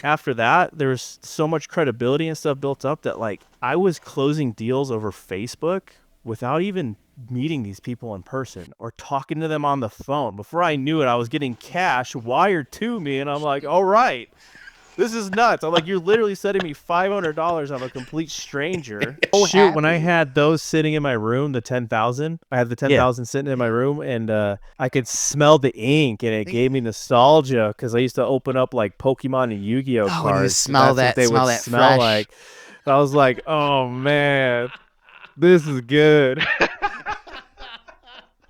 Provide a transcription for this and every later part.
after that, there was so much credibility and stuff built up that like I was closing deals over Facebook without even meeting these people in person or talking to them on the phone. Before I knew it, I was getting cash wired to me, and I'm like, all right, this is nuts. I'm like, you're literally sending me $500 on a complete stranger. So Shoot, when I happy. had those sitting in my room, the 10,000, I had the Yeah. 10,000 sitting in my room, and I could smell the ink, and it gave me nostalgia because I used to open up like Pokemon and Yu-Gi-Oh Oh, when you cards. smell That's what that, they would smell that smell fresh. like. I was like, oh man, this is good.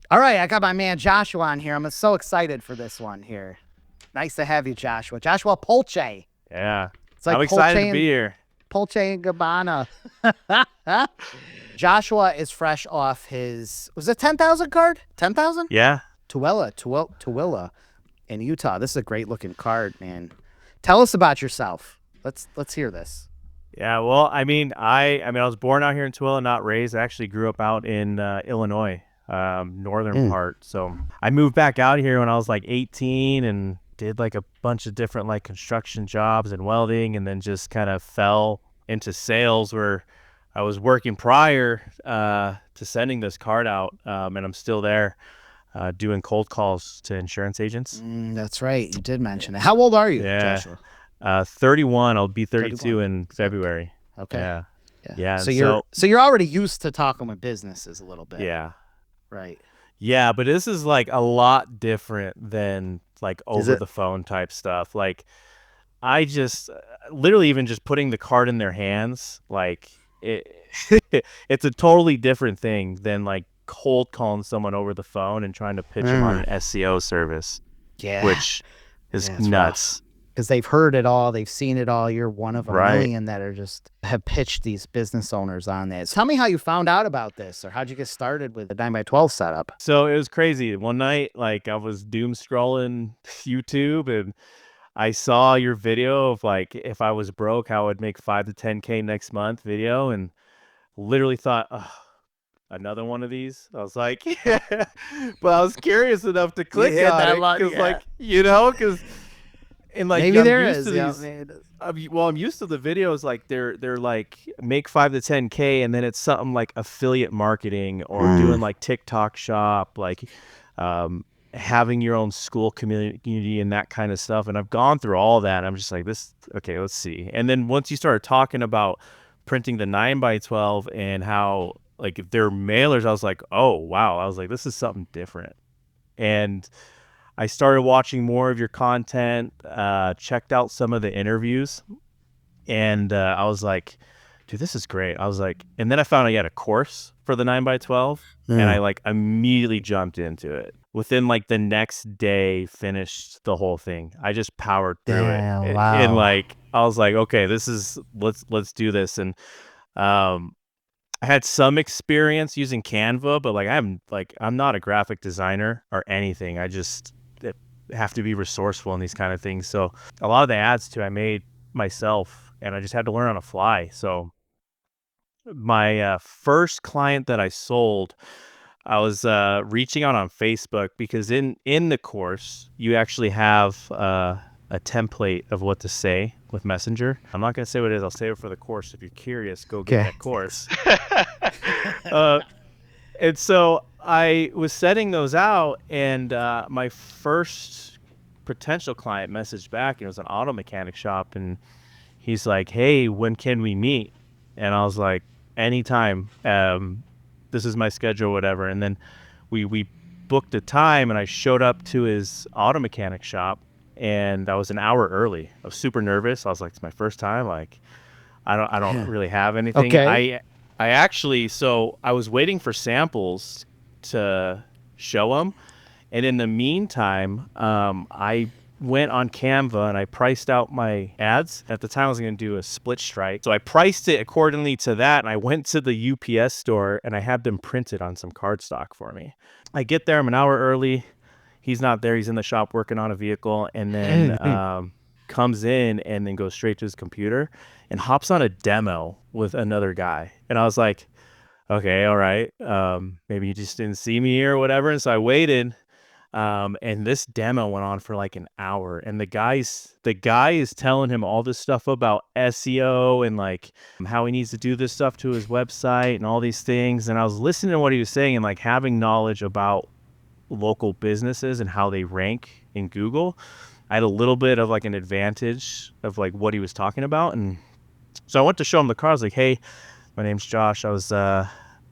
All right, I got my man Joshua on here. I'm so excited for this one here. Nice to have you, Joshua. Joshua Polce. Yeah, It's like I'm excited to Polce be and here. Gabbana. Joshua is fresh off his, was it 10,000 card? 10,000? Yeah. Tooele in Utah. This is a great looking card, man. Tell us about yourself. Let's hear this. Yeah, well, I mean, I was born out here in Tooele, not raised. I actually grew up out in Illinois, northern part. So I moved back out here when I was like 18 and did like a bunch of different like construction jobs and welding, and then just kind of fell into sales where I was working prior to sending this card out, and I'm still there doing cold calls to insurance agents. That's right. You did mention it. How old are you, Yeah. Joshua? 31. I'll be 32 31. in February. Okay. Yeah. Yeah. Yeah. So you're already used to talking with businesses a little bit. Yeah. Right. Yeah, but this is like a lot different than like over the phone type stuff. Like I just literally even just putting the card in their hands, like it, it's a totally different thing than like cold calling someone over the phone and trying to pitch them on an SEO service, Yeah. which is Yeah, it's nuts. Because they've heard it all, they've seen it all. You're one of a Right. million that are just have pitched these business owners on this. Tell me how you found out about this, or how'd you get started with the 9x12 setup? So it was crazy. One night, like I was doom scrolling YouTube, and I saw your video of like if I was broke, how I would make 5 to 10K next month video, and literally thought, oh, another one of these. I was like, yeah, but I was curious enough to click hit on that it lot, because, yeah. like, because and like Maybe I'm there used is. to Yeah, these. man. I'm used to the videos like they're like make 5 to 10K, and then it's something like affiliate marketing or doing like TikTok shop, like having your own school community and that kind of stuff. And I've gone through all that. And I'm just like, okay, let's see. And then once you started talking about printing the 9x12 and how like their mailers, I was like, oh wow. I was like, this is something different. And I started watching more of your content, checked out some of the interviews, and I was like, dude, this is great. I was like, and then I found out you had a course for the 9x12, and I like immediately jumped into it. Within like the next day, finished the whole thing. I just powered through it. Damn, And wow. like, I was like, okay, let's do this. And I had some experience using Canva, but like I'm not a graphic designer or anything. I just have to be resourceful in these kind of things. So a lot of the ads too, I made myself, and I just had to learn on the fly. So my first client that I sold, I was reaching out on Facebook because in the course you actually have a template of what to say with Messenger. I'm not going to say what it is. I'll save it for the course. If you're curious, go get that course. And so I was setting those out, and my first potential client messaged back, and it was an auto mechanic shop, and he's like, hey, when can we meet? And I was like, anytime. This is my schedule, whatever. And then we booked a time, and I showed up to his auto mechanic shop, and I was an hour early. I was super nervous. I was like, it's my first time. Like, I don't really have anything. Okay. I actually, so I was waiting for samples to show them. And in the meantime, I went on Canva and I priced out my ads. At the time, I was going to do a split strike. So I priced it accordingly to that. And I went to the UPS store and I had them printed on some cardstock for me. I get there, I'm an hour early. He's not there. He's in the shop working on a vehicle. And then comes in and then goes straight to his computer and hops on a demo with another guy. And I was like, okay, all right. Maybe you just didn't see me or whatever. And so I waited. And this demo went on for like an hour, and the guy is telling him all this stuff about SEO and like how he needs to do this stuff to his website and all these things. And I was listening to what he was saying and like having knowledge about local businesses and how they rank in Google. I had a little bit of like an advantage of like what he was talking about. And so I went to show him the car. I was like, hey, my name's Josh. I was the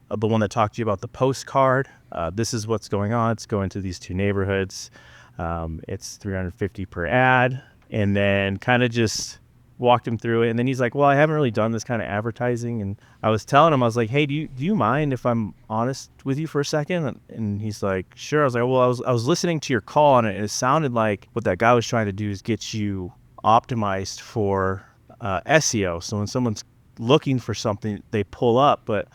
one that talked to you about the postcard. This is what's going on. It's going to these two neighborhoods. It's $350 per ad. And then kind of just walked him through it. And then he's like, well, I haven't really done this kind of advertising. And I was telling him, I was like, hey, do you mind if I'm honest with you for a second? And he's like, sure. I was like, well, I was listening to your call, and it sounded like what that guy was trying to do is get you optimized for SEO. So when someone's looking for something, they pull up. But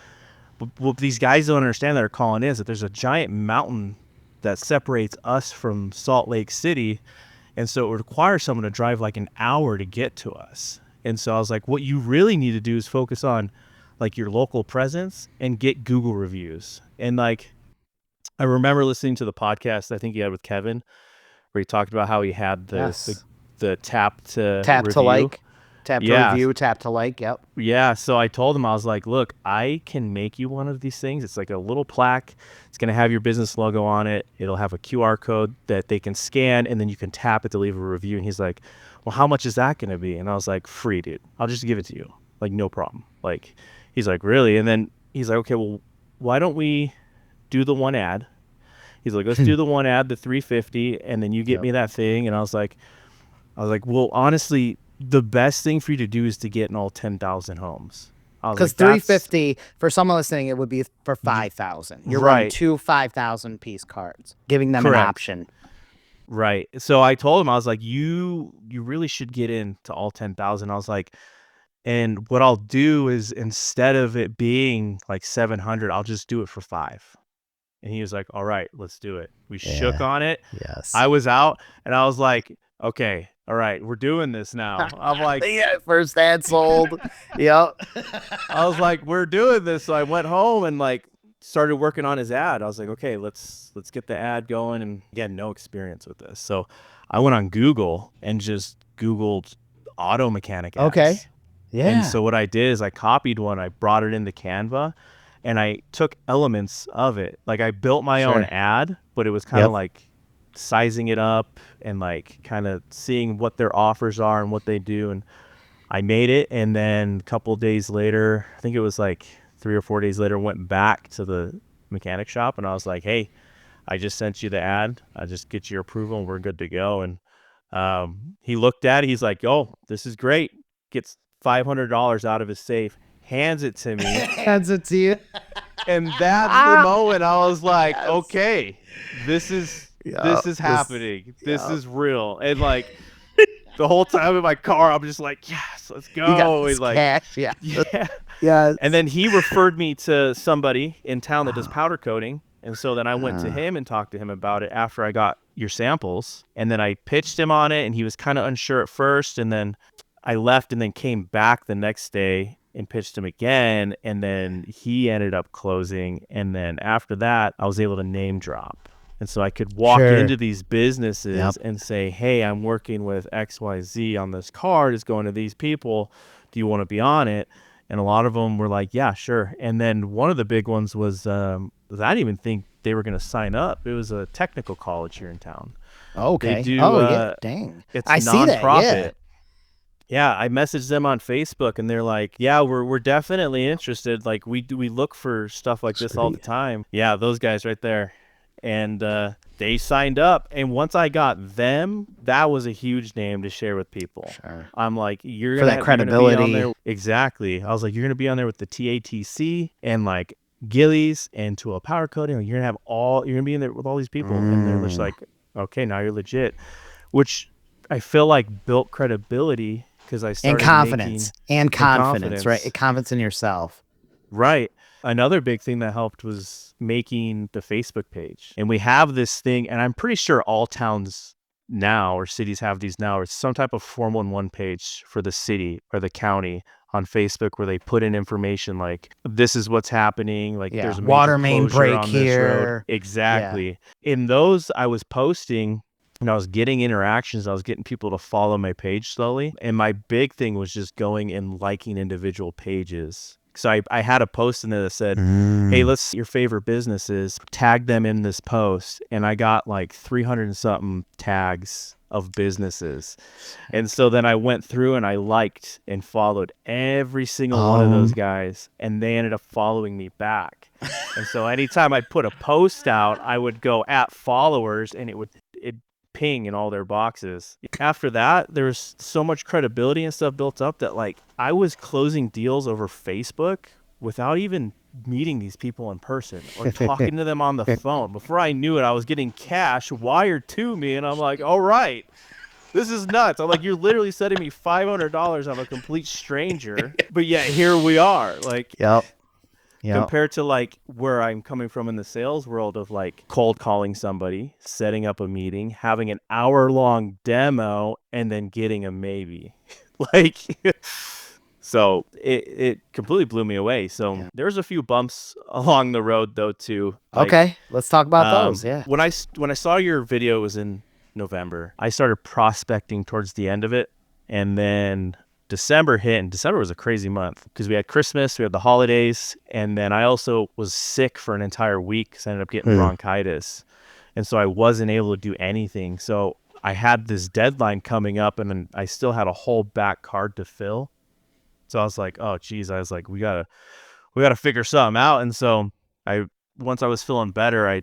what these guys don't understand that are calling in is that there's a giant mountain that separates us from Salt Lake City. And so it would require someone to drive like an hour to get to us. And so I was like, what you really need to do is focus on like your local presence and get Google reviews. And like, I remember listening to the podcast I think he had with Kevin, where he talked about how he had the tap to review. Tap to review, tap to like. Yep. Yeah. So I told him, I was like, look, I can make you one of these things. It's like a little plaque. It's going to have your business logo on it. It'll have a QR code that they can scan, and then you can tap it to leave a review. And he's like, well, how much is that going to be? And I was like, free, dude. I'll just give it to you. Like, no problem. Like, he's like, really? And then he's like, okay, well, why don't we do the one ad? He's like, let's do the one ad, the 350, and then you get me that thing. And I was like, well, honestly, the best thing for you to do is to get in all 10,000 homes. Because like, 350 for someone listening, it would be for 5,000. You're running 2 5,000 piece cards, giving them an option. Right. So I told him, I was like, you really should get into all 10,000. I was like, and what I'll do is instead of it being like 700, I'll just do it for 5. And he was like, all right, let's do it. We shook on it. Yes. I was out, and I was like, okay, all right, we're doing this now. I'm like, first ad sold. Yep. I was like, we're doing this. So I went home and like started working on his ad. I was like, okay, let's get the ad going. And again, no experience with this. So I went on Google and just Googled auto mechanic ads. Okay. Yeah. And so what I did is I copied one, I brought it into Canva, and I took elements of it. Like I built my own ad, but it was kind of like sizing it up and like kind of seeing what their offers are and what they do. And I made it. And then a couple of days later, I think it was like 3 or 4 days later, went back to the mechanic shop, and I was like, hey, I just sent you the ad. I just get your approval and we're good to go. And he looked at it. He's like, oh, this is great. Gets $500 out of his safe, hands it to me. Hands it to you. And that's the moment I was like, okay, this is happening. This is real. And like the whole time in my car, I'm just like, yes, let's go. You got and like, cash. Yeah. And then he referred me to somebody in town that does powder coating. And so then I went to him and talked to him about it after I got your samples. And then I pitched him on it, and he was kind of unsure at first. And then I left and then came back the next day and pitched him again. And then he ended up closing. And then after that, I was able to name drop. And so I could walk into these businesses and say, hey, I'm working with XYZ on this card. It's going to these people. Do you want to be on it? And a lot of them were like, yeah, sure. And then one of the big ones was I didn't even think they were going to sign up. It was a technical college here in town. Okay. They do, yeah, dang. It's I see that, nonprofit. Yeah, I messaged them on Facebook, and they're like, yeah, we're definitely interested. Like we look for stuff like this all the time. Yeah, those guys right there. And they signed up. And once I got them, that was a huge name to share with people. Sure. I'm like, you're for gonna that credibility. You're gonna be on there. Exactly. I was like, you're going to be on there with the TATC and like Gillies and Tool Power Coating. You're going to be in there with all these people. And they're just like, okay, now you're legit. Which I feel like built credibility because I started confidence, right? Confidence in yourself. Right. Another big thing that helped was making the Facebook page. And we have this thing, and I'm pretty sure all towns now, or cities have these now, it's some type of 411 page for the city or the county on Facebook where they put in information like, this is what's happening, like Yeah. there's a major Water main closure break on this road. here. Yeah. Exactly. In those, I was posting and I was getting interactions. I was getting people to follow my page slowly. And my big thing was just going and liking individual pages. So I had a post in there that said, hey, let's your favorite businesses, tag them in this post. And I got like 300 and something tags of businesses. And so then I went through and I liked and followed every single one of those guys. And they ended up following me back. And so anytime I put a post out, I would go at followers and it ping in all their boxes. After that, there was so much credibility and stuff built up that like I was closing deals over Facebook without even meeting these people in person or talking to them on the phone. Before I knew it, I was getting cash wired to me, and I'm like, all right, this is nuts. I'm like, you're literally sending me $500 on a complete stranger, but yet here we are. Like, Yep. compared to like where I'm coming from in the sales world of like cold calling somebody, setting up a meeting, having an hour-long demo, and then getting a maybe. Like, so it completely blew me away. So there's a few bumps along the road though too. Like, Okay, let's talk about those. Yeah. When I saw your video, it was in November. I started prospecting towards the end of it, and then December hit, and December was a crazy month because we had Christmas, we had the holidays, and then I also was sick for an entire week because I ended up getting bronchitis. And so I wasn't able to do anything. So I had this deadline coming up, and then I still had a whole back card to fill. So I was like, oh, geez, I was like, we gotta figure something out. And so once I was feeling better, I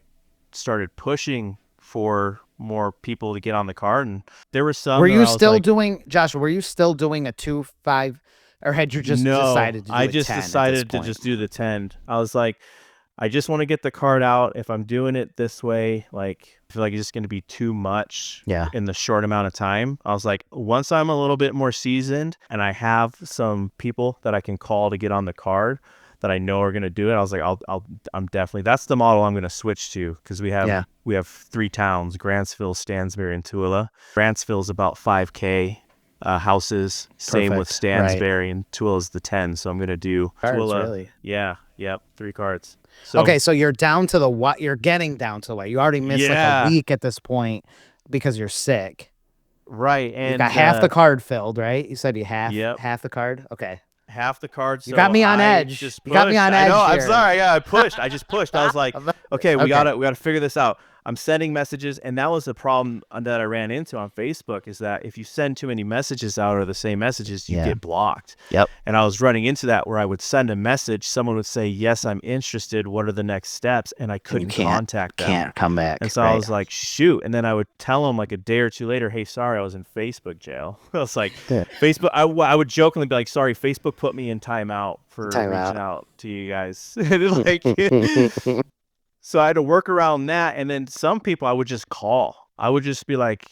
started pushing for more people to get on the card, and there were some. Were you still doing, Joshua? Were you still doing a 2-5, or had you just decided to do I a just 10 decided to just do the 10. I was like, I just want to get the card out. If I'm doing it this way, like I feel like it's just going to be too much in the short amount of time. I was like, once I'm a little bit more seasoned and I have some people that I can call to get on the card that I know are going to do it, I was like, I'm definitely, that's the model I'm going to switch to, because we have 3 towns, Grantsville, Stansbury, and Tooele. Grantsville's about 5K houses. Same with Stansbury, and Tooele's the 10. So I'm going to do Tooele. Really? Yeah. Yep. 3 cards. So, okay, so you're down to the what? You're getting down to the what? You already missed like a week at this point because you're sick. Right. And you got half the card filled, right? You said you half the card? Okay. Half the cards. You got me on edge. You got me on edge. I know. Here. I'm sorry. Yeah, I pushed. I just pushed. I was like, okay, we gotta figure this out. I'm sending messages, and that was the problem that I ran into on Facebook, is that if you send too many messages out or the same messages, you get blocked. Yep. And I was running into that where I would send a message, someone would say, yes, I'm interested, what are the next steps? And I couldn't contact them. Can't come back. And so I was like, shoot. And then I would tell them like a day or two later, hey, sorry, I was in Facebook jail. I was like, Facebook, I would jokingly be like, sorry, Facebook put me in timeout for reaching out to you guys. Like, so I had to work around that. And then some people I would just call. I would just be like,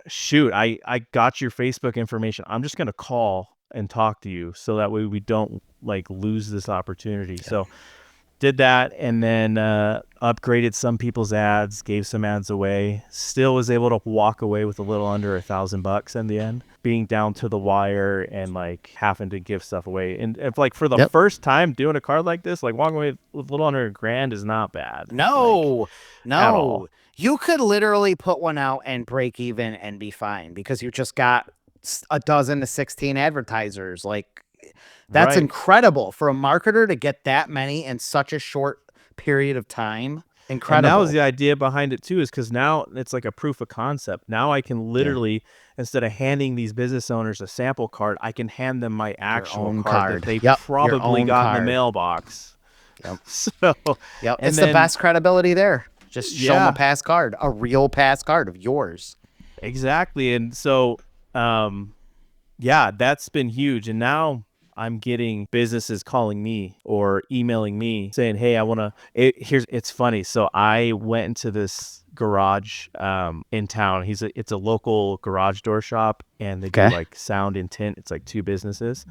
shoot, I got your Facebook information. I'm just going to call and talk to you so that way we don't like lose this opportunity. So did that, and then upgraded some people's ads, gave some ads away. Still was able to walk away with a little under $1,000 in the end, being down to the wire and like having to give stuff away. And if like for the first time doing a card like this, like walking away with a little under $1,000 is not bad. No, like, at all. You could literally put one out and break even and be fine because you just got a dozen to 16 advertisers. Like, that's incredible for a marketer to get that many in such a short period of time. Incredible. And that was the idea behind it too, is because now it's like a proof of concept. Now I can literally, instead of handing these business owners a sample card, I can hand them my actual card that they probably got in the mailbox. Yep. So, it's the best credibility there. Just show them a pass card, a real pass card of yours. Exactly. And so, that's been huge. And now I'm getting businesses calling me or emailing me saying, hey, I want to, it's funny. So I went into this garage in town. It's a local garage door shop, and they do like sound and tint. It's like 2 businesses.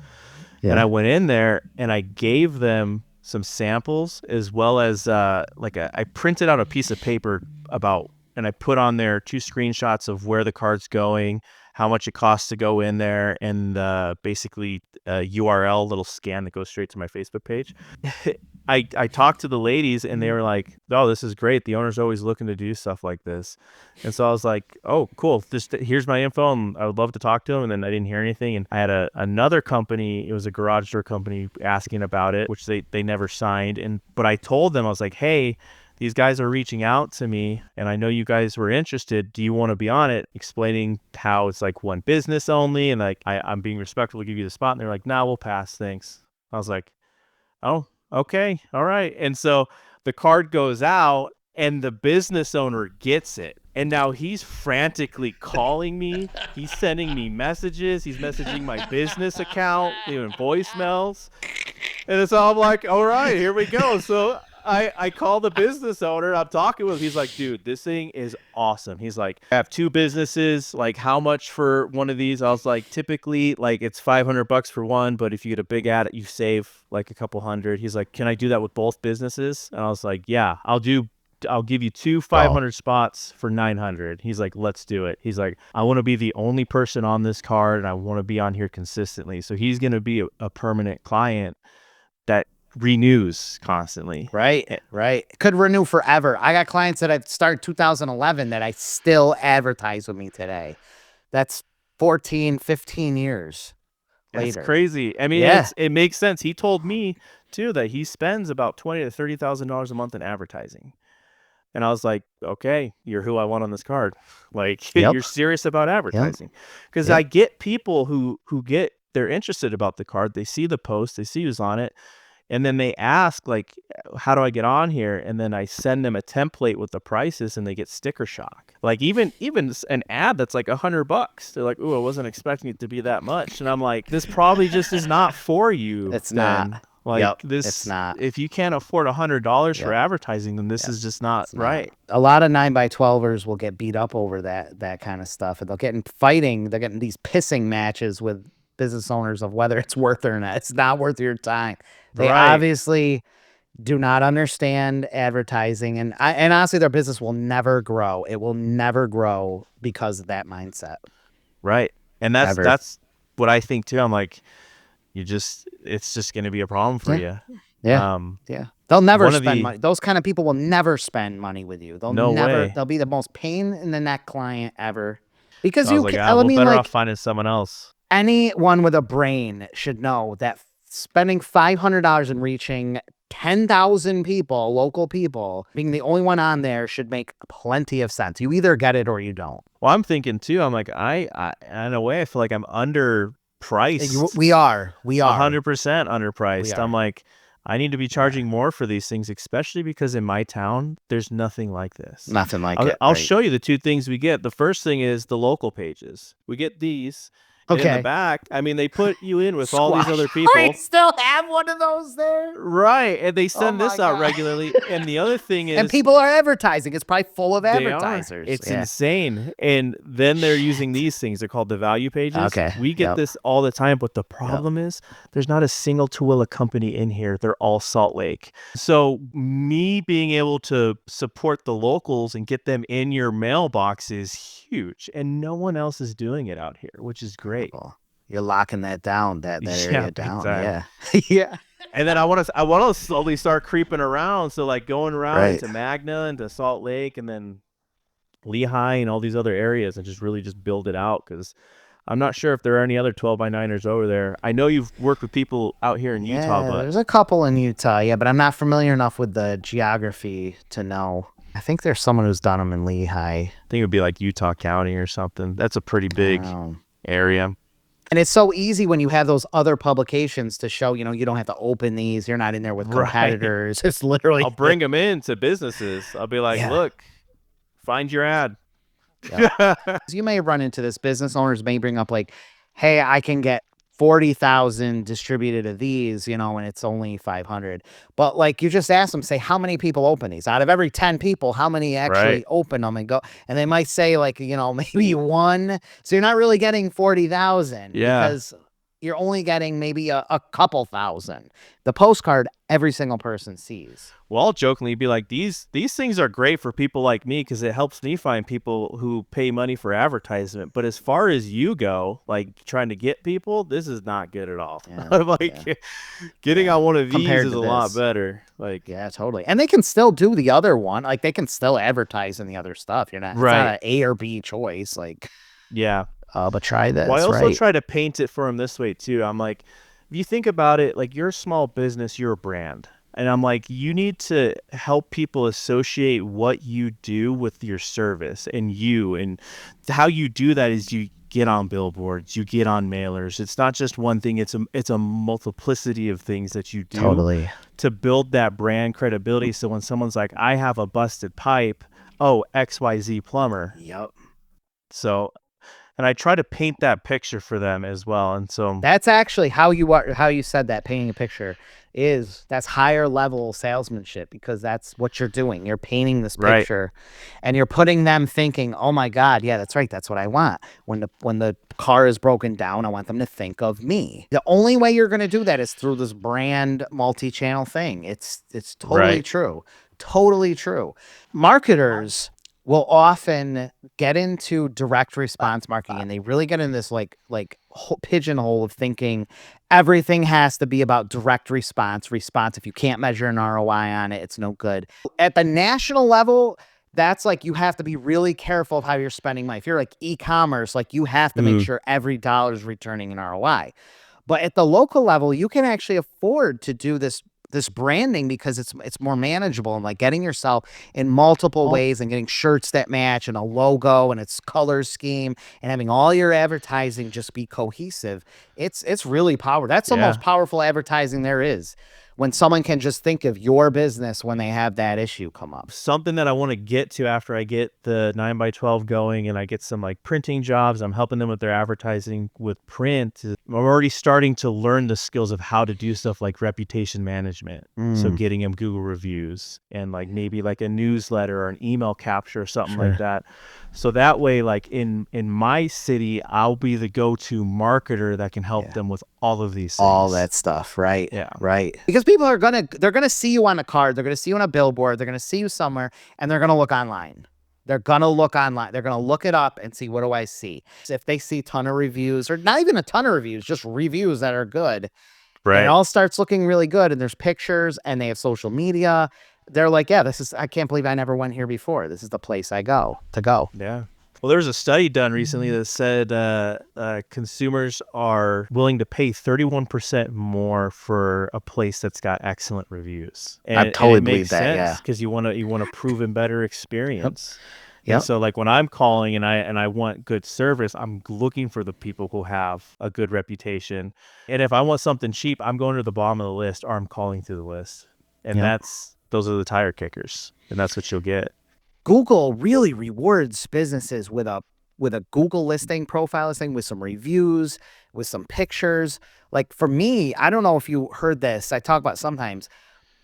And I went in there and I gave them some samples, as well as I printed out a piece of paper about and I put on there 2 screenshots of where the card's going, how much it costs to go in there, and basically a URL little scan that goes straight to my Facebook page. I talked to the ladies and they were like, "Oh, this is great. The owner's always looking to do stuff like this." And so I was like, "Oh, cool. Just here's my info, and I would love to talk to him." And then I didn't hear anything. And I had another company. It was a garage door company asking about it, which they never signed. But I told them, I was like, "Hey, these guys are reaching out to me, and I know you guys were interested. Do you want to be on it?" Explaining how it's like one business only, and like I'm being respectful to give you the spot. And they're like, "Nah, we'll pass. Thanks." I was like, "Oh, okay, all right." And so the card goes out, and the business owner gets it, and now he's frantically calling me. He's sending me messages. He's messaging my business account, even voicemails. And so I'm like, all right, here we go. So I call the business owner. I'm talking with him. He's like, "Dude, this thing is awesome." He's like, "I have 2 businesses. Like, how much for one of these?" I was like, "Typically, like, it's $500 for one, but if you get a big ad, you save like a couple hundred." He's like, "Can I do that with both businesses?" And I was like, "Yeah, I'll give you 2 500 spots for 900. He's like, "Let's do it." He's like, "I want to be the only person on this card, and I want to be on here consistently." So he's going to be a permanent client that renews constantly. Right. It could renew forever. I got clients that I've started 2011 that I still advertise with me today. That's 14, 15 years later. That's crazy. I mean, it makes sense. He told me too that he spends about $20,000 to $30,000 a month in advertising. And I was like, "Okay, you're who I want on this card." Like, you're serious about advertising. Because I get people who they're interested about the card. They see the post, they see who's on it, and then they ask, like, "How do I get on here?" And then I send them a template with the prices, and they get sticker shock. Like, even an ad that's like $100, they're like, "Ooh, I wasn't expecting it to be that much." And I'm like, this probably just is not for you. It's not. Like, it's not. If you can't afford $100 for advertising, then this is just not right. A lot of 9x12ers will get beat up over that kind of stuff, and they'll get in fighting. They're getting these pissing matches with business owners of whether it's worth it or not. It's not worth your time. They obviously do not understand advertising, and honestly, their business will never grow. It will never grow because of that mindset. Right. And that's what I think too. I'm like, it's just going to be a problem for you. Yeah. They'll never spend money. Those kind of people will never spend money with you. They'll be the most pain in the neck client ever. Because we're better off finding someone else. Anyone with a brain should know that spending $500 and reaching 10,000 people, local people, being the only one on there should make plenty of sense. You either get it or you don't. Well, I'm thinking too, I'm like, I in a way, I feel like I'm underpriced. We are 100% underpriced. I'm like, I need to be charging more for these things, especially because in my town, there's nothing like this. Nothing like it. I'll show you the 2 things we get. The first thing is the local pages. We get these. And in the back, I mean, they put you in with all these other people. I still have one of those there. Right. And they send this out regularly. And the other thing is... And people are advertising. It's probably full of advertisers. It's insane. And then they're using these things. They're called the value pages. Okay. We get this all the time. But the problem is there's not a single Tooele company in here. They're all Salt Lake. So me being able to support the locals and get them in your mailbox is huge. And no one else is doing it out here, which is great. You're locking that down, that area down. Exactly. Yeah. And then I want to slowly start creeping around. So like going around into Magna and to Salt Lake and then Lehigh and all these other areas and just really just build it out. Because I'm not sure if there are any other 12x9ers over there. I know you've worked with people out here in Utah, but there's a couple in Utah. But I'm not familiar enough with the geography to know. I think there's someone who's done them in Lehigh. I think it would be like Utah County or something. That's a pretty big area. And it's so easy when you have those other publications to show, you don't have to open these. You're not in there with competitors. It's literally... I'll bring them in to businesses. I'll be like, look, find your ad. You may run into this. Business owners may bring up like, hey, I can get 40,000 distributed of these, and it's only 500. But like you just ask them, say, how many people open these? Out of every 10 people, how many actually open them and go? And they might say like, maybe 1. So you're not really getting 40,000 because you're only getting maybe a couple thousand. The postcard, every single person sees. Well, I'll jokingly be like, these things are great for people like me because it helps me find people who pay money for advertisement. But as far as you go, like trying to get people, this is not good at all. Yeah, Like getting on one of these compared is to a lot this. better. Like, Yeah, totally. And they can still do the other one. Like they can still advertise in the other stuff. It's not right. an A or B choice. Like, Yeah. but try Well, I this, also right? try to paint it for them this way too. I'm like, if you think about it, like you're a small business, you're a brand. And I'm like, you need to help people associate what you do with your service and you. And how you do that is you get on billboards, you get on mailers. It's not just one thing, it's a multiplicity of things that you do Totally. to build that brand credibility. So when someone's like, I have a busted pipe, oh, XYZ plumber. Yep. So and I try to paint that picture for them as well. And so That's actually how you said that, painting a picture that's higher level salesmanship, because that's what you're doing. You're painting this right, picture and you're putting them thinking, oh my God, yeah, that's right. That's what I want. When the car is broken down, I want them to think of me. The only way you're going to do that is through this brand multi-channel thing. It's totally right, true. Totally true. Marketers will often get into direct response marketing, and they really get in this like pigeonhole of thinking everything has to be about direct response. If you can't measure an ROI on it, it's no good. At the national level, that's like, you have to be really careful of how you're spending money. If you're like e-commerce, like you have to make sure every dollar is returning an ROI. But at the local level, you can actually afford to do this branding because it's more manageable, and like getting yourself in multiple ways and getting shirts that match and a logo and its color scheme and having all your advertising just be cohesive. It's really powerful. That's the most yeah. powerful advertising there is, when someone can just think of your business when they have that issue come up. Something that I want to get to after I get the 9x12 going and I get some like printing jobs, I'm helping them with their advertising with print. I'm already starting to learn the skills of how to do stuff like reputation management. So getting them Google reviews and like maybe like a newsletter or an email capture or something like that. So that way, like in my city, I'll be the go-to marketer that can help them with all of these things. All that stuff, right? Yeah. Right. Because people are they're gonna see you on a card, they're gonna see you on a billboard, they're gonna see you somewhere, and they're gonna look online. They're gonna look online. They're gonna look it up and see, what do I see? If they see a ton of reviews, or not even a ton of reviews, just reviews that are good, Right. and it all starts looking really good, and there's pictures and they have social media, they're like, yeah, I can't believe I never went here before. This is the place I go to go. Yeah. Well, there was a study done recently that said consumers are willing to pay 31% more for a place that's got excellent reviews. And, I totally it believe makes that, sense yeah. because you want a proven better experience. Yep. And so like when I'm calling and I want good service, I'm looking for the people who have a good reputation. And if I want something cheap, I'm going to the bottom of the list or I'm calling through the list. And those are the tire kickers. And that's what you'll get. Google really rewards businesses with a Google listing, profile listing, with some reviews, with some pictures. Like for me, I don't know if you heard this, I talk about sometimes,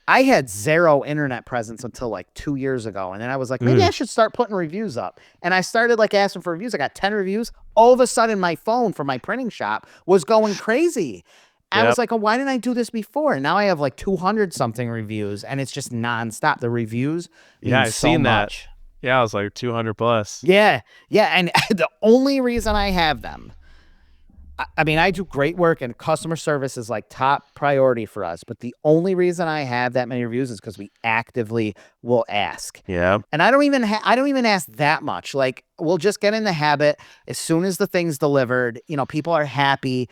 I had zero internet presence until like 2 years ago. And then I was like, maybe I should start putting reviews up. And I started like asking for reviews. I got 10 reviews. All of a sudden my phone from my printing shop was going crazy. I was like, oh, why didn't I do this before? And now I have like 200 something reviews, and it's just nonstop. The reviews mean I've so seen that. much. Yeah, I was like 200 plus. Yeah. Yeah. And the only reason I have them, I mean, I do great work and customer service is like top priority for us. But the only reason I have that many reviews is because we actively will ask. Yeah. And I don't even ask that much. Like, we'll just get in the habit. As soon as the thing's delivered, people are happy.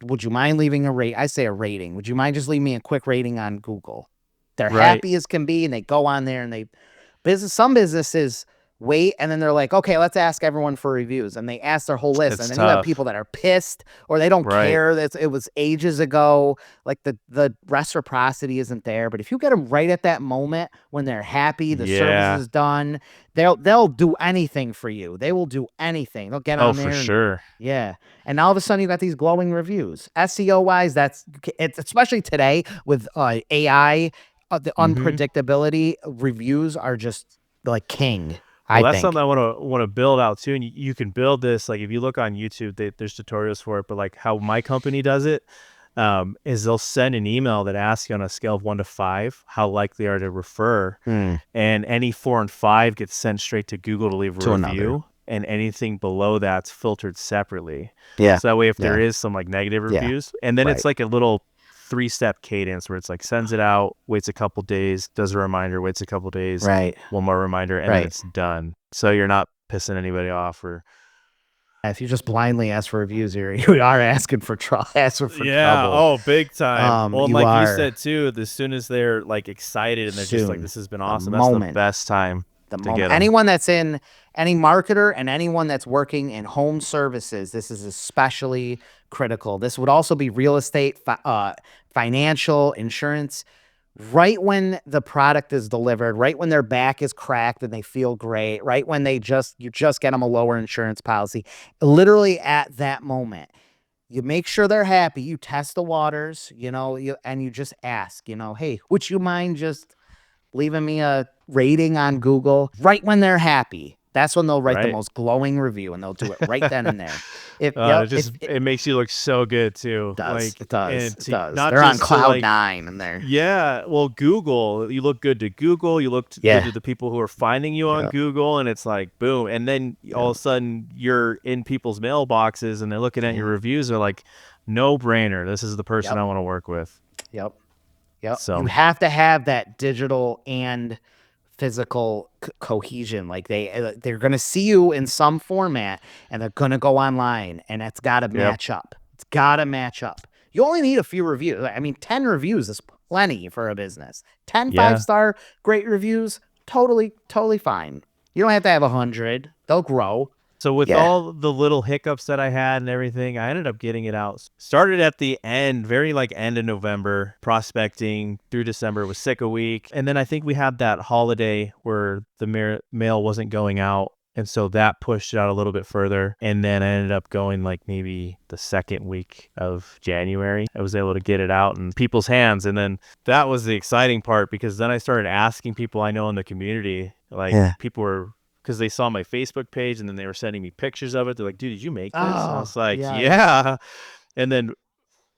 Would you mind leaving a rate? I say a rating. Would you mind just leaving me a quick rating on Google? They're happy as can be, and they go on there and some businesses wait, and then they're like, okay, let's ask everyone for reviews, and they ask their whole list. It's and then tough. you have people that are pissed, or they don't care that it was ages ago. Like the reciprocity isn't there. But if you get them right at that moment when they're happy, the service is done, they'll do anything for you. They will do anything. They'll get on there. Oh, for sure. Yeah. And all of a sudden you got these glowing reviews. SEO wise, it's especially today with AI, the unpredictability, reviews are just like king. Well, I that's something think. I want to build out too. And you can build this like if you look on YouTube, there's tutorials for it. But like how my company does it, is they'll send an email that asks you on a scale of 1 to 5 how likely are to refer, Hmm. and any 4 and 5 gets sent straight to Google to leave a To another. review, and anything below that's filtered separately. Yeah. So that way, if there Yeah. is some like negative Yeah. reviews, and then it's Right. like a little 3-step cadence where it's like sends it out, waits a couple days, does a reminder, waits a couple days, Right. one more reminder, and then Right. it's done. So you're not pissing anybody off or If you just blindly ask for reviews here, you are asking for trouble. Asking for yeah, trouble. oh, big time. Well, and You like you are said too, as soon as they're like excited and they're just like, soon. this has been The awesome, that's the moment. best time The to moment. get them. Anyone that's in any marketer and anyone that's working in home services, this is especially critical. This would also be real estate, financial, insurance. Right when the product is delivered, right when their back is cracked and they feel great, right when you just get them a lower insurance policy, literally at that moment, you make sure they're happy. You test the waters, and you just ask, hey, would you mind just leaving me a rating on Google right when they're happy? That's when they'll write the Right. most glowing review, and they'll do it right then and there. If And yep, it if just it it makes you look so good too. does, Like, it does, and it to does. not They're on just to cloud like, nine, and they're yeah, well, Google, you look good to Google, you look good yeah, to the people who are finding you on yeah, Google, and it's like boom, and then all yeah, of a sudden you're in people's mailboxes and they're looking at your yeah. reviews, they're like, no brainer, this is the person Yep, I want to work with. yep, yep. You So have to have that digital and physical cohesion. Like they're going to see you in some format, and they're going to go online, and it's got to yep, match up. It's got to match up. You only need a few reviews. I mean, 10 reviews is plenty for a business. 10 yeah. five-star great reviews, totally fine. You don't have to have 100. They'll grow. So with Yeah. all the little hiccups that I had and everything, I ended up getting it out. Started at the end, very like end of November, prospecting through December, was sick a week. And then I think we had that holiday where the mail wasn't going out. And so that pushed it out a little bit further. And then I ended up going like maybe the second week of January. I was able to get it out in people's hands. And then that was the exciting part, because then I started asking people I know in the community, like Yeah. people were, because they saw my Facebook page and then they were sending me pictures of it. They're like, dude, did you make this? And I Oh, was like, yeah. yeah. And then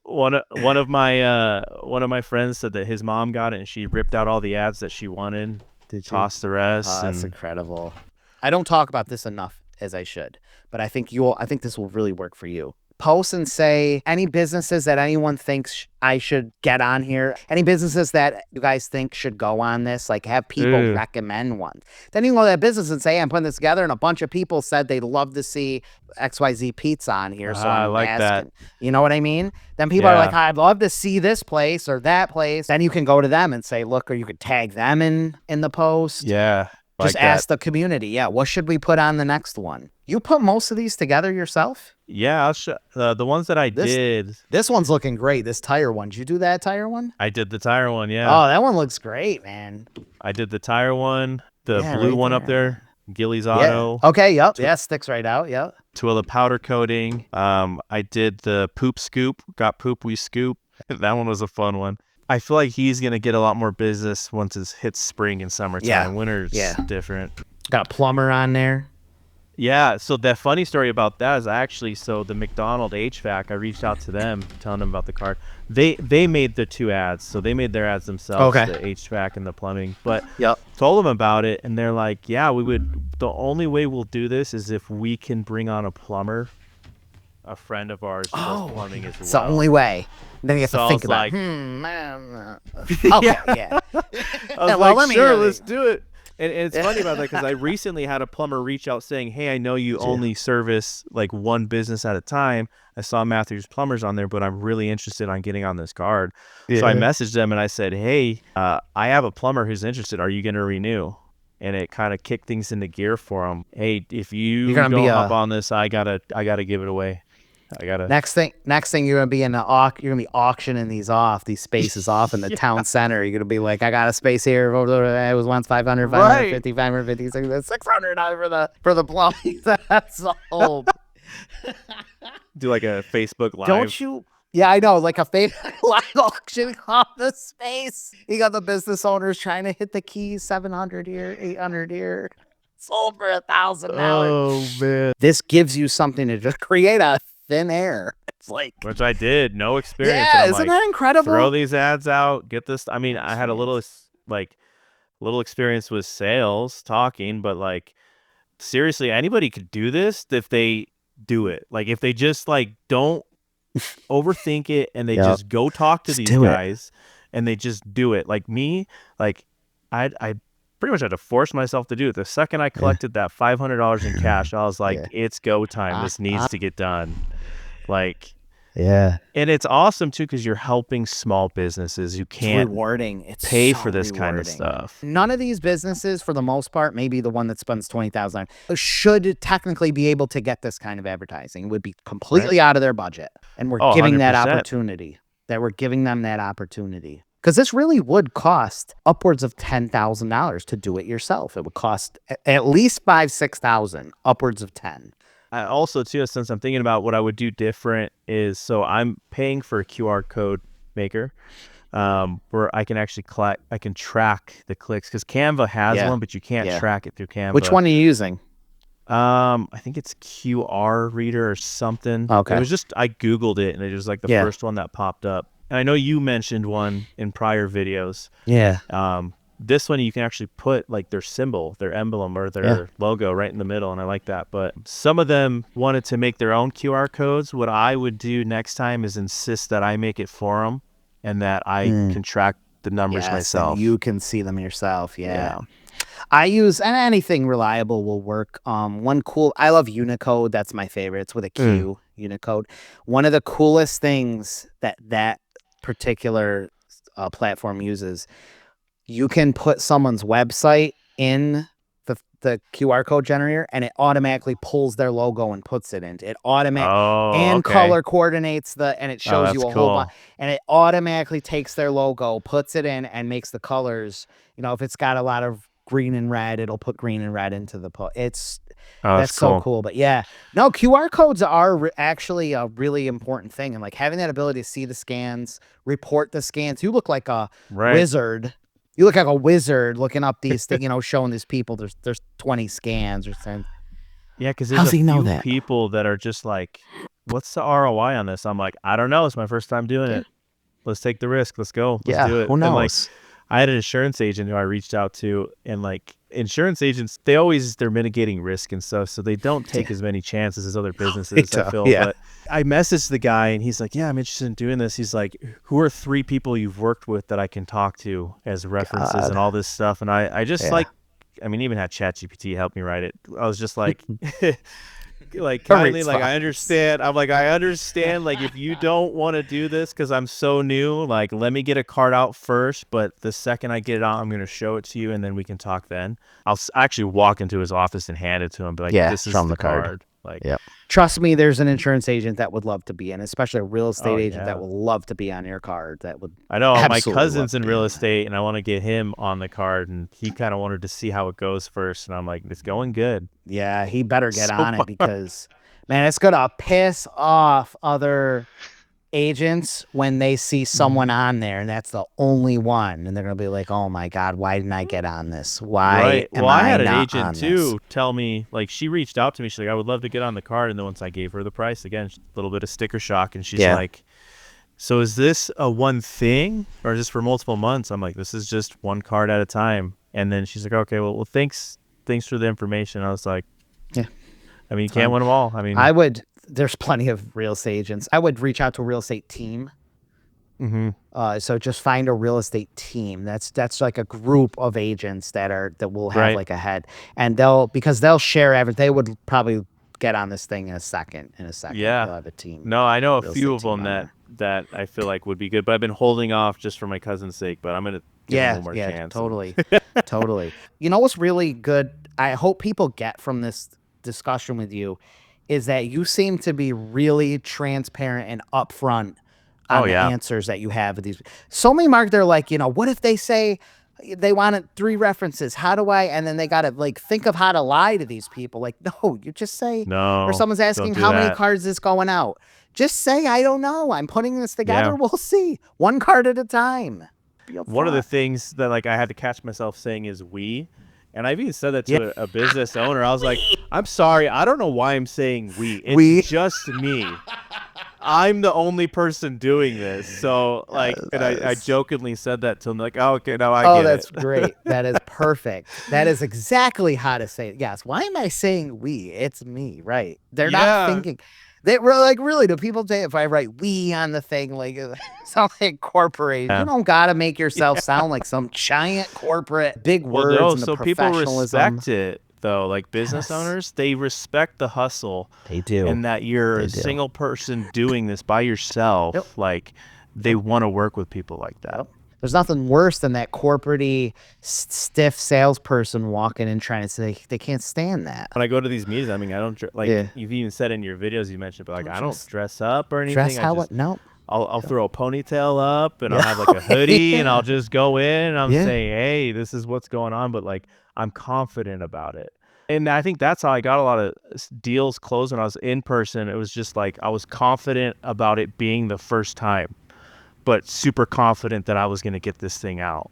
one of my friends said that his mom got it and she ripped out all the ads that she wanted, Did you? tossed the rest. Oh, that's And incredible. I don't talk about this enough as I should, but I think this will really work for you. Post and say any businesses that anyone thinks I should get on here, any businesses that you guys think should go on this, like have people ooh, recommend one. Then you can go to that business and say, hey, I'm putting this together, and a bunch of people said they'd love to see XYZ Pizza on here, so I I'm like that. asking. You know what I mean? Then people are like, Yeah, I'd love to see this place or that place. Then you can go to them and say, look, or you could tag them in the post. yeah, Just like that. ask the community. Yeah, what should we put on the next one? You put most of these together yourself? Yeah, the ones that I This did. this one's looking great. This tire one. Did you do that tire one? I did the tire one. Yeah, Oh, that one looks great, man. I did the tire one, the Yeah, blue right one up there. there, Gillies Yeah. Auto, Okay, yep. Yeah, sticks right out. Yep. Twila powder coating. I did the poop scoop, got poop we scoop. That one was a fun one. I feel like he's gonna get a lot more business once it hits spring and summertime. Yeah. Winter's Yeah. different. Got a plumber on there. Yeah, so the funny story about that is actually, so the McDonald HVAC, I reached out to them, telling them about the card. They made the 2 ads, so they made their ads themselves, Okay. the HVAC and the plumbing. But Yep. told them about it, and they're like, yeah, we would. The only way we'll do this is if we can bring on a plumber, a friend of ours who does plumbing as well. It's the only way. Then you have So to I think was about, like- man. Okay, yeah. I was Well, like, let me sure, hear let's these. do it. And it's funny about that because I recently had a plumber reach out saying, hey, I know you only service like one business at a time. I saw Matthews Plumbers on there, but I'm really interested on getting on this card. So I messaged them and I said, hey, I have a plumber who's interested. Are you going to renew? And it kind of kicked things into gear for him. Hey, if you You're gonna don't be hop on this, I gotta give it away. I gotta. Next thing you're gonna be you're gonna be auctioning these spaces off in the town center. You're gonna be like, I got a space here. It was once 500, 550, 550, 600 for the plumbing. That's sold. Do like a Facebook Live. Don't you? Yeah, I know. Like a live auction off the space. You got the business owners trying to hit the keys. 700 here, 800 here. sold for $1,000. Oh man. This gives you something to just create a thin air. It's like, Which I did, no experience. And yeah, I'm isn't like, that incredible? throw these ads out, get this. I mean, I had a little experience with sales talking, but like seriously, anybody could do this if they do it. Like if they just like don't overthink it and they just go talk to these guys and they just do it. Like me, like I pretty much had to force myself to do it. The second I collected that $500 in cash, I was like, it's go time. This needs to get done. Like, yeah. And it's awesome too because you're helping small businesses who can't rewarding. It's pay so for this rewarding. kind of stuff. None of these businesses, for the most part, maybe the one that spends $20,000 should technically be able to get this kind of advertising. It would be completely out of their budget, and we're giving that 100%. opportunity. That we're giving them that opportunity because this really would cost upwards of $10,000 to do it yourself. It would cost at least $5,000-6,000, upwards of 10. I also too, since I'm thinking about what I would do different is, so I'm paying for a QR code maker where I can actually I can track the clicks because Canva has one, but you can't track it through Canva. Which one are you using? I think it's QR Reader or something. Okay. It was just, I Googled it and it was like the first one that popped up. And I know you mentioned one in prior videos. Yeah. This one you can actually put like their symbol, their emblem, or their logo right in the middle, and I like that. But some of them wanted to make their own QR codes. What I would do next time is insist that I make it for them and that I can track the numbers myself. You can see them yourself. Yeah. I use, and anything reliable will work. One cool, I love Unicode. That's my favorite. It's with a Q, Unicode. One of the coolest things that particular platform uses, you can put someone's website in the QR code generator and it automatically pulls their logo and puts it in. It automatically color coordinates and it shows you a whole bunch, and it automatically takes their logo, puts it in, and makes the colors. You know, if it's got a lot of green and red, it'll put green and red into the that's so cool. But yeah, no, QR codes are actually a really important thing, and like having that ability to see the scans, report the scans. You look like a wizard. You look like a wizard looking up these things, you know, showing these people there's 20 scans or something. Yeah, because there's a few people that are just like, what's the ROI on this? I'm like, I don't know. It's my first time doing it. Let's take the risk. Let's go. Let's do it. Who knows? And like, I had an insurance agent who I reached out to, and like insurance agents, they're mitigating risk and stuff, so they don't take as many chances as other businesses, I feel. But I messaged the guy and he's like, yeah, I'm interested in doing this. He's like, who are 3 people you've worked with that I can talk to as references and all this stuff? And I just like, I mean, even had ChatGPT help me write it. I was just like, like kindly, like I understand. I'm like, I understand. Like if you don't want to do this because I'm so new, like let me get a card out first. But the second I get it out, I'm gonna show it to you, and then we can talk. Then I'll actually walk into his office and hand it to him. Be like, this is the card. Like, trust me, there's an insurance agent that would love to be in, especially a real estate agent that will love to be on your card. That would. I know my cousin's in real estate, and I want to get him on the card, and he kind of wanted to see how it goes first, and I'm like, it's going good. Yeah, he better get on it because, man, it's gonna piss off other agents when they see someone on there and that's the only one, and they're gonna be like, oh my god, why didn't I get on this? Why am I had an not agent on too this? tell me, like, she reached out to me, she's like, I would love to get on the card, and then once I gave her the price, again, a little bit of sticker shock, and she's like, so is this a one thing or is this for multiple months? I'm like, this is just one card at a time. And then she's like, okay, well thanks for the information. I was like, I mean, you can't win them all. I mean, there's plenty of real estate agents. I would reach out to a real estate team. So just find a real estate team. That's like a group of agents that will have like a head, and they'll share everything. They would probably get on this thing in a second. Yeah. They'll have a team. No, I know a few of them that I feel like would be good, but I've been holding off just for my cousin's sake, but I'm going to give him one more chance. Totally. Totally. You know what's really good? I hope people get from this discussion with you is that you seem to be really transparent and upfront on the answers that you have with these. So many marketers, they're like, what if they say they wanted 3 references? How do I? And then they got to like think of how to lie to these people. Like, no, you just say, no. Or someone's asking how many cards is going out. Just say, I don't know. I'm putting this together. We'll see. 1 card at a time. One of the things that like I had to catch myself saying is And I've even said that Yeah. to a business owner. I was like, I'm sorry, I don't know why I'm saying we. It's We. just me. I'm the only person doing this. So like, and I jokingly said that to him, like, oh, okay, now I Oh, get that's it. great. That is perfect. That is exactly how to say it. Yes. Why am I saying we? It's me, right? They're not Yeah. thinking. They were like, really, do people say if I write we on the thing, like sound like corporation? Yeah. You don't gotta make yourself sound like some giant corporate big Well, words no, and the so people professionalism. respect it though. Like business Yes. owners, they respect the hustle They do. and that you're They a do. single person doing this by yourself. Yep. Like they want to work with people like that. Yep. There's nothing worse than that corporate-y, stiff salesperson walking in trying to say they can't stand that. When I go to these meetings, I mean, I don't like Yeah. you've even said in your videos you mentioned, but like Don't I don't dress- dress up or anything. Dress I how just what? No. I'll throw a ponytail up and I'll Yeah. have like a hoodie and Yeah. I'll just go in and I'm Yeah. saying, hey, this is what's going on, but like I'm confident about it. And I think that's how I got a lot of deals closed when I was in person. It was just like I was confident about it being the first time, but super confident that I was going to get this thing out.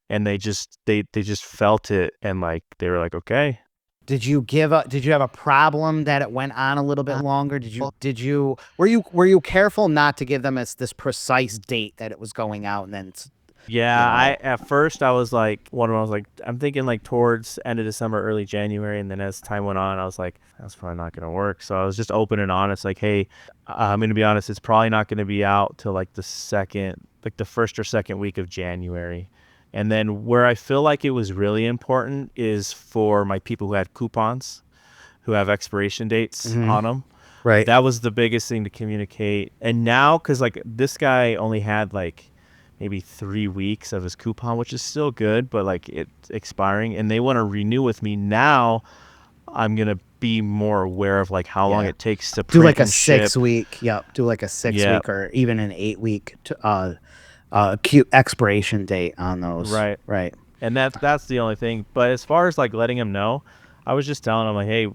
And they just felt it and like they were like, okay. Did you have a problem that it went on a little bit longer? Were you careful not to give them this precise date that it was going out and then Yeah, I at first I was like I'm thinking like towards end of December, early January, and then as time went on, I was like, that's probably not gonna work. So I was just open and honest, like, hey, I'm gonna be honest, it's probably not gonna be out till like the first or second week of January. And then where I feel like it was really important is for my people who had coupons, who have expiration dates on them. right? That was the biggest thing to communicate. And now, because like this guy only had like maybe 3 weeks of his coupon, which is still good, but like it's expiring and they want to renew with me now, I'm going to be more aware of like how long it takes to do like a print and ship. 6 week. Yep. Do like a 6 week or even an 8 week expiration date on those. Right. Right. And that's the only thing. But as far as like letting them know, I was just telling them like, hey,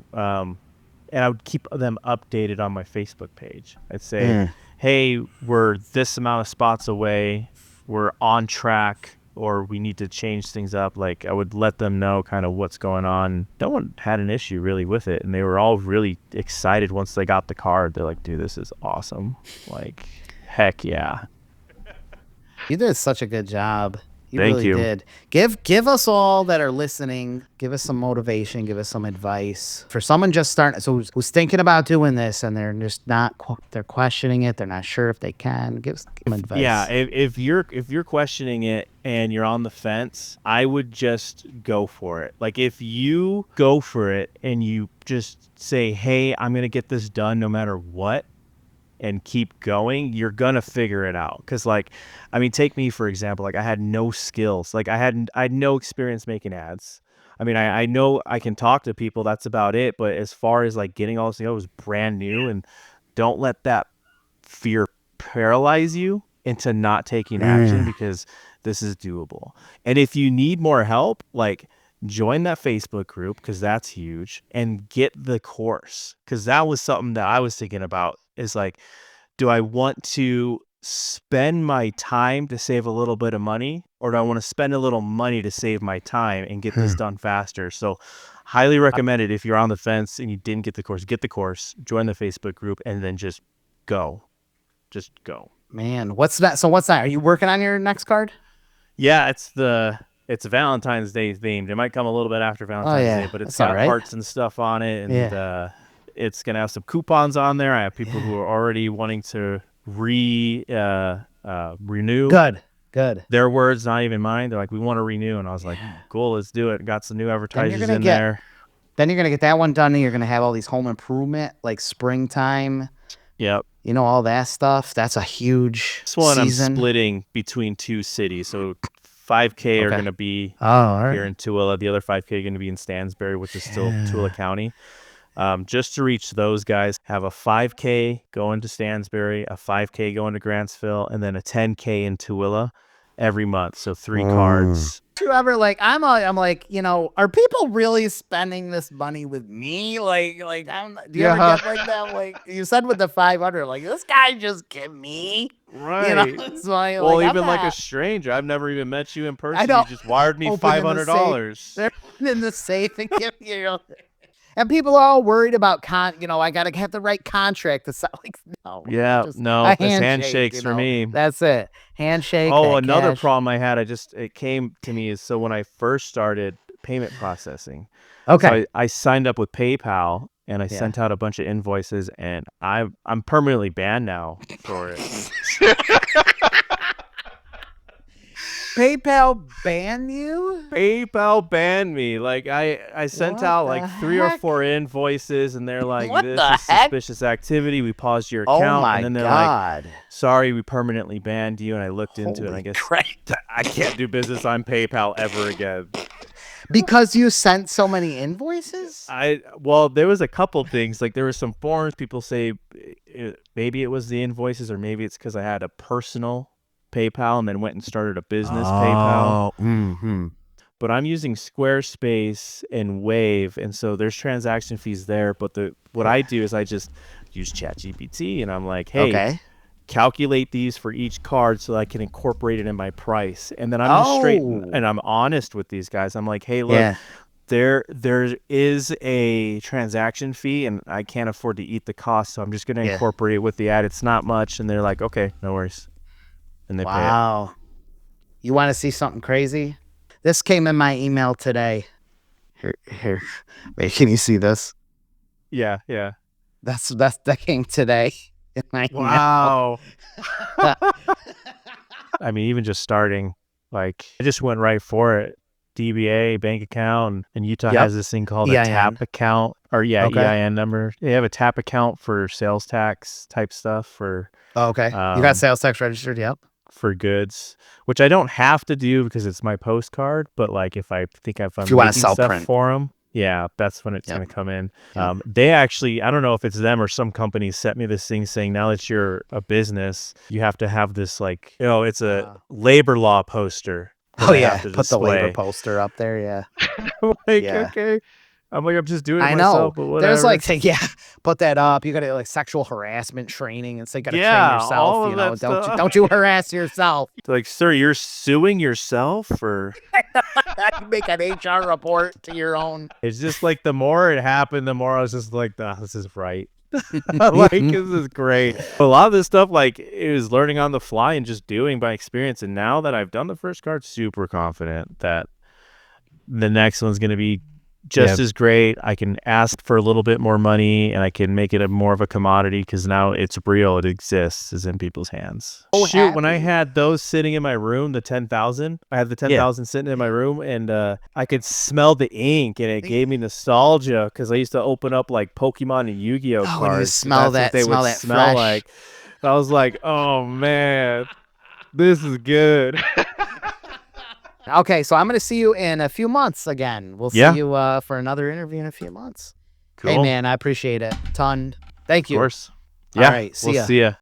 and I would keep them updated on my Facebook page. I'd say, hey, we're this amount of spots away, we're on track, or we need to change things up. Like I would let them know kind of what's going on. No one had an issue really with it, and they were all really excited once they got the card. They're like, dude, this is awesome. Like, heck yeah. You did such a good job. You Thank really you. did. Give us all that are listening, give us some motivation, give us some advice for someone just starting. So who's thinking about doing this and they're just not, they're questioning it. They're not sure if they can. Give them advice. Yeah, if you're questioning it and you're on the fence, I would just go for it. Like if you go for it and you just say, hey, I'm gonna get this done no matter what, and keep going, you're gonna figure it out. Because like, I mean, take me for example. Like I had no skills. Like I had no experience making ads. I mean, I know I can talk to people, that's about it, but as far as like getting all this, it was brand new. And don't let that fear paralyze you into not taking action, because this is doable. And if you need more help, like join that Facebook group, because that's huge, and get the course, because that was something that I was thinking about, is like, do I want to spend my time to save a little bit of money, or do I want to spend a little money to save my time and get this done faster? So highly recommend it. If you're on the fence and you didn't get the course, join the Facebook group, and then just go. Man, what's that? So what's that? Are you working on your next card? Yeah, it's Valentine's Day themed. It might come a little bit after Valentine's Day, but it's got hearts and stuff on it, and it's gonna have some coupons on there. I have people who are already wanting to renew. Good. Their words, not even mine. They're like, we want to renew, and I was like, cool, let's do it. Got some new advertisers in there. Then you're gonna get that one done, and you're gonna have all these home improvement, like springtime. Yep. You know, all that stuff. That's a huge This one season. I'm splitting between 2 cities. So 5K are going to be here in Tooele. The other 5K are going to be in Stansbury, which is still Tooele County. Just to reach those guys, have a 5K going to Stansbury, a 5K going to Grantsville, and then a 10K in Tooele every month. So 3 cards. Do you ever like, I'm like, you know, are people really spending this money with me? Do you ever get like that? Like you said with the 500, like this guy just give me, right? You know, it's like, well, even like a stranger, I've never even met you in person. You just wired me $500. in the safe and give you. And people are all worried about I gotta have the right contract to sound like no. Yeah, Just no, a it's handshake. handshakes for me. That's it. Handshake. Oh, That another cash. problem I had, it came to me is so when I first started payment processing, so Okay. I signed up with PayPal and I Yeah. sent out a bunch of invoices and I'm permanently banned now for it. PayPal ban you? PayPal banned me. Like I sent What out the like 3 or 4 heck? invoices and they're like, What this the is heck? suspicious activity. We paused your Oh account. And my then they're like, God. sorry, we permanently banned you. And I looked into it and I Holy guess crap. I can't do business on PayPal ever again. Because you sent so many invoices? Well, there was a couple things. Like there were some forums. People say maybe it was the invoices or maybe it's because I had a personal PayPal and then went and started a business PayPal. Oh, mm-hmm. But I'm using Squarespace and Wave, and so there's transaction fees there. But what I do is I just use ChatGPT, and I'm like, hey, Okay. calculate these for each card so that I can incorporate it in my price. And then I'm just straight Oh. and I'm honest with these guys. I'm like, hey, look, Yeah. there is a transaction fee, and I can't afford to eat the cost, so I'm just gonna Yeah. incorporate it with the ad. It's not much, and they're like, okay, no worries, and they pay it. Wow. You want to see something crazy? This came in my email today. Here. Wait, can you see this? Yeah, yeah. That came today in my Wow. email. I mean, even just starting, like, I just went right for it. DBA, bank account, and Utah has this thing called a EIN. TAP account, or Okay. EIN number. They have a TAP account for sales tax type stuff for Oh, okay. You got sales tax registered? Yep. for goods, which I don't have to do because it's my postcard. But like, if I'm you wanna making sell stuff print. for them, yeah, that's when it's Yep. gonna come in. Yep. They actually, I don't know if it's them or some companies sent me this thing saying now that you're a business, you have to have this like, it's a labor law poster. that Oh I yeah, have to put the labor display. poster up there. Yeah. I'm like, Yeah. okay. I'm like, I'm just doing it I myself, know. but whatever. There's like, put that up. You got to like sexual harassment training, and so you got to train yourself. all of that stuff. Don't you harass yourself. Like, sir, you're suing yourself, or You make an HR report to your own. it's just like the more it happened, the more I was just like, this is right. Like, this is great. A lot of this stuff, like, it was learning on the fly and just doing by experience. And now that I've done the first card, super confident that the next one's going to be just as great. I can ask for a little bit more money and I can make it more of a commodity because now it's real. It exists. It's in people's hands. So Shoot, when I happy. had those sitting in my room, the 10,000, I had the 10,000 sitting in my room and I could smell the ink and it gave me nostalgia because I used to open up like Pokemon and Yu-Gi-Oh cards. When you smell That's that, what they would smell fresh. like. I was like, oh man, this is good. Okay, so I'm going to see you in a few months again. We'll see you for another interview in a few months. Cool. Hey, man, I appreciate it. Ton. Thank you. Of course. Yeah. All right, see ya. See ya.